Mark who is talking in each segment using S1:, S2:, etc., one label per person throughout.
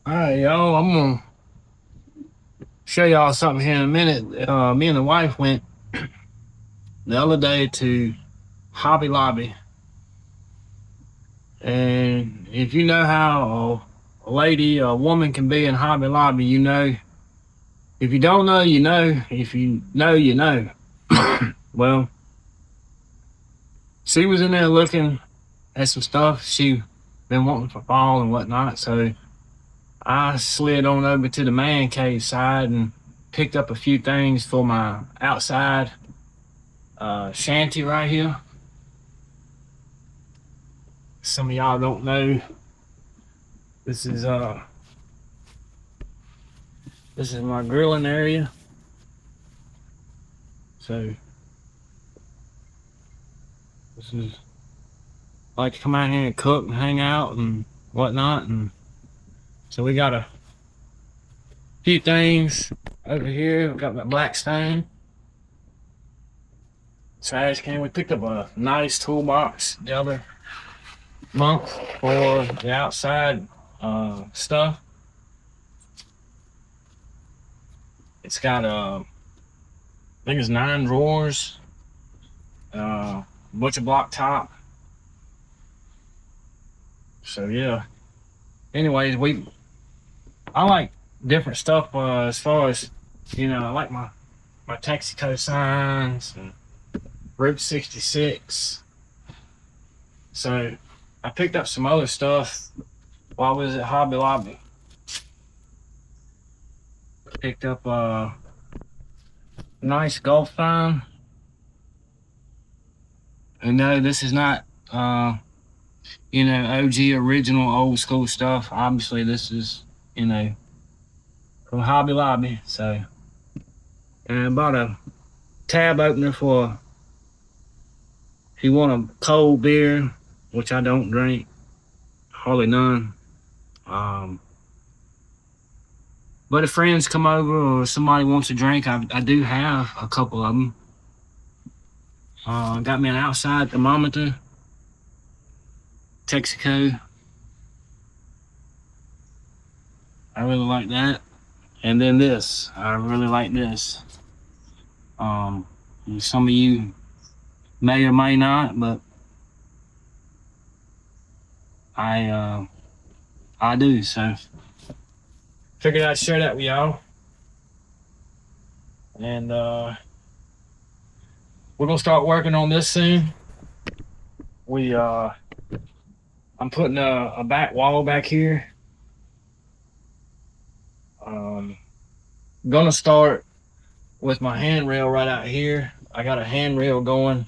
S1: All right, y'all. I'm gonna show y'all something here in a minute. Me and the wife went the other day to Hobby Lobby, and if you know how a lady or a woman can be in Hobby Lobby, you know. If you don't know, you know. If you know, you know. Well, she was in there looking at some stuff she been wanting for fall and whatnot. So I slid on over to the man cave side and picked up a few things for my outside shanty right here. Some of y'all don't know. This is uh this is my grilling area. So this is I like to come out here and cook and hang out and whatnot. And so we got a few things over here. We got my black stone. Trash can. We picked up a nice toolbox the other month for the outside stuff. It's got I think it's 9 drawers, butcher block top. So yeah. Anyways, I like different stuff as far as I like my Texaco signs and Route 66. So I picked up some other stuff while I was at Hobby Lobby. Picked up a nice golf sign. And no, this is not OG original old school stuff. Obviously this is, from Hobby Lobby. So and I bought a tab opener for if you want a cold beer, which I don't drink, hardly none. But if friends come over or somebody wants a drink, I do have a couple of them. Got me an outside thermometer, Texaco. I really like that. And then this, I really like this. Some of you may or may not, but I do. So figured I'd share that with y'all. And we're gonna start working on this soon. I'm putting a back wall back here. Gonna start with my handrail right out here. I got a handrail going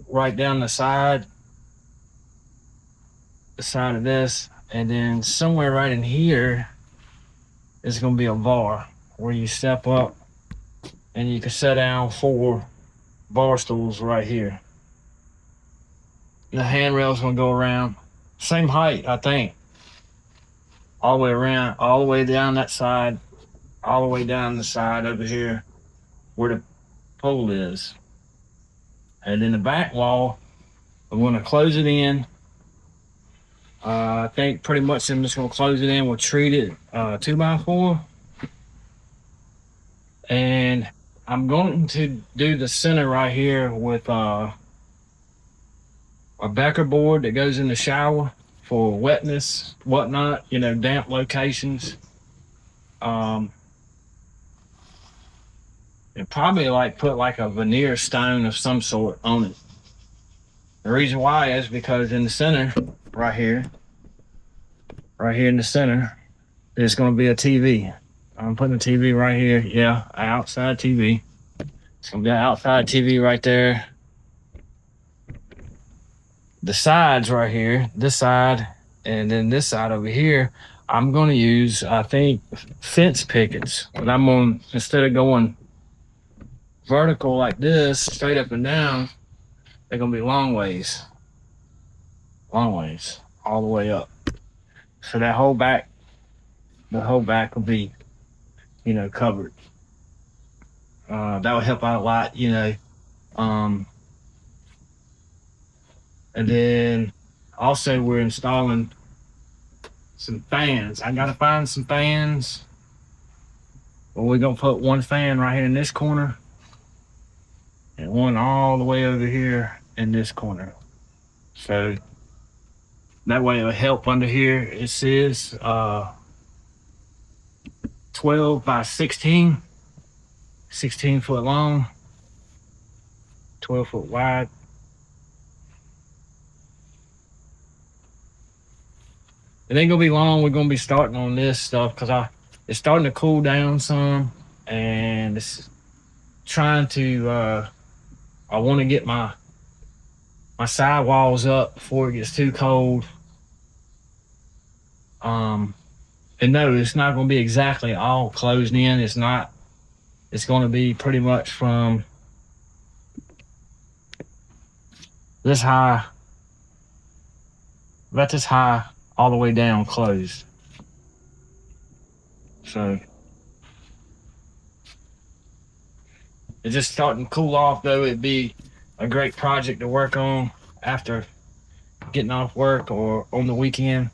S1: right down the side of this, and then somewhere right in here is gonna be a bar where you step up and you can sit down 4 bar stools right here. The handrail's gonna go around same height, I think, all the way around, all the way down that side, all the way down the side over here where the pole is. And then the back wall, I'm gonna close it in. I think pretty much I'm just gonna close it in with treated 2x4. And I'm going to do the center right here with a Becker board that goes in the shower for wetness, whatnot, damp locations. And probably put a veneer stone of some sort on it. The reason why is because in the center, right here in the center, there's going to be a TV. I'm putting a TV right here. Yeah, an outside TV. It's going to be an outside TV right there. The sides right here, this side, and then this side over here, I'm going to use, I think, fence pickets. But I'm going, instead of going vertical like this, straight up and down, they're going to be long ways, all the way up. So that whole back, will be, covered. That would help out a lot, And then also we're installing some fans. I gotta find some fans. Well, we're gonna put one fan right here in this corner and one all the way over here in this corner. So that way it'll help under here. It says 12 by 16, 16 foot long, 12 foot wide. It ain't gonna be long. We're gonna be starting on this stuff because it's starting to cool down some, and it's trying to. I want to get my sidewalls up before it gets too cold. And no, it's not gonna be exactly all closed in. It's not. It's gonna be pretty much from this high, about this high, all the way down closed. So it's just starting to cool off though. It'd be a great project to work on after getting off work or on the weekend.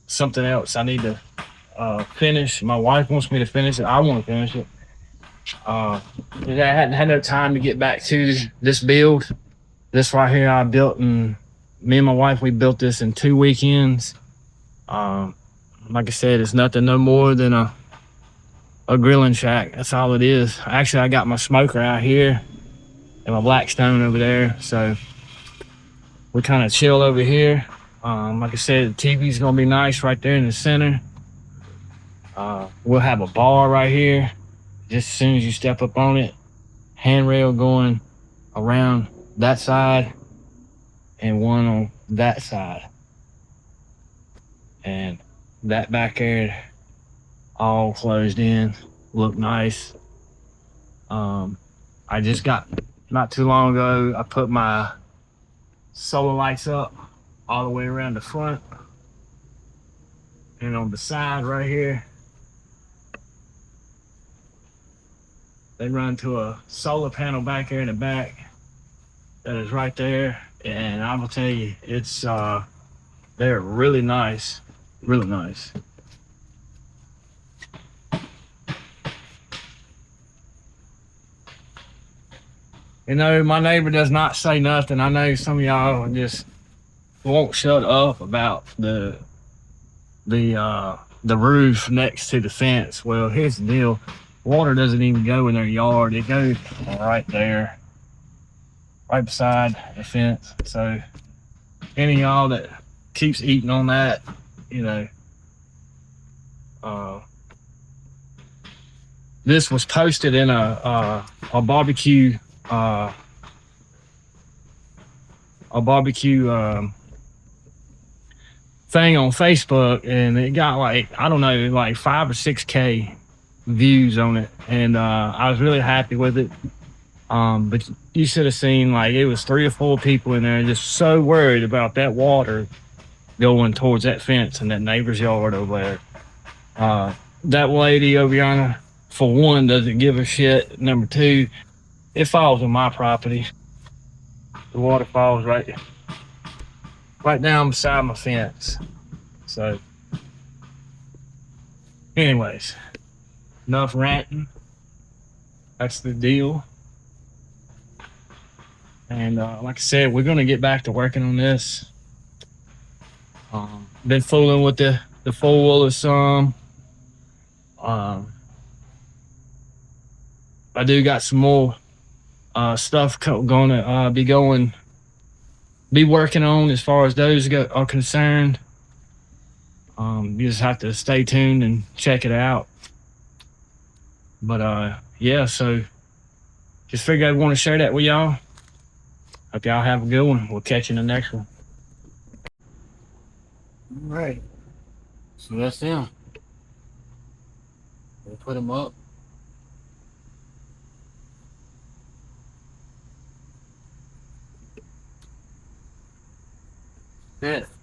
S1: Something else I need to finish. My wife wants me to finish it. I want to finish it. I hadn't had no time to get back to this build. This right here I built, and me and my wife, we built this in 2 weekends. Like I said, it's nothing no more than a grilling shack. That's all it is. Actually, I got my smoker out here and my Blackstone over there. So we kind of chill over here. Like I said, the TV's gonna be nice right there in the center. We'll have a bar right here. Just as soon as you step up on it, handrail going around that side and one on that side. And that back there all closed in, look nice. I just got, not too long ago, I put my solar lights up all the way around the front and on the side right here. They run to a solar panel back here in the back that is right there, and I will tell you, it's they're really nice, really nice. You know, my neighbor does not say nothing. I know some of y'all just won't shut up about the roof next to the fence. Well, here's the deal. Water doesn't even go in their yard. It goes right there, right beside the fence. So any of y'all that keeps eating on that, you know, this was posted in a barbecue thing on Facebook, and it got like, I don't know, like 5 or 6K views on it, and I was really happy with it. But you should have seen, like, it was 3 or 4 people in there just so worried about that water going towards that fence in that neighbor's yard over there. That lady over yonder, for one, doesn't give a shit. Number 2, it falls on my property. The water falls right down beside my fence. So anyways, enough ranting. That's the deal. And like I said, we're gonna get back to working on this. Been fooling with the 4-wheeler some. I do got some more stuff gonna be working on as far as those are concerned. You just have to stay tuned and check it out. But yeah, so just figured I'd want to share that with y'all. Hope y'all have a good one. We'll catch you in the next one. All right, so that's them. We'll put them up. That's it.